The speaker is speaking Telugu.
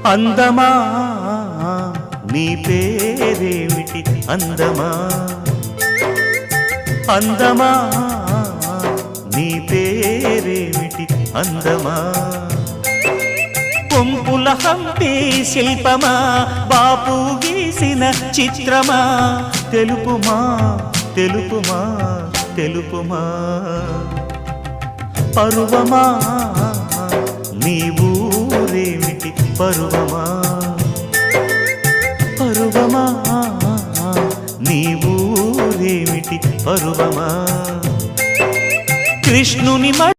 అందమా నీ పేరేమిటి అందమా అందమా నీ పేరేమిటి అందమా కొంపుల హంపి శిల్పమా బాపు గీసిన చిత్రమా తెలుపుమా తెలుపుమా తెలుపుమా పరువమా నీ ఊరేమిటి పరువమా పరువమా నీ ఊరేమిటి పరువమా కృష్ణుని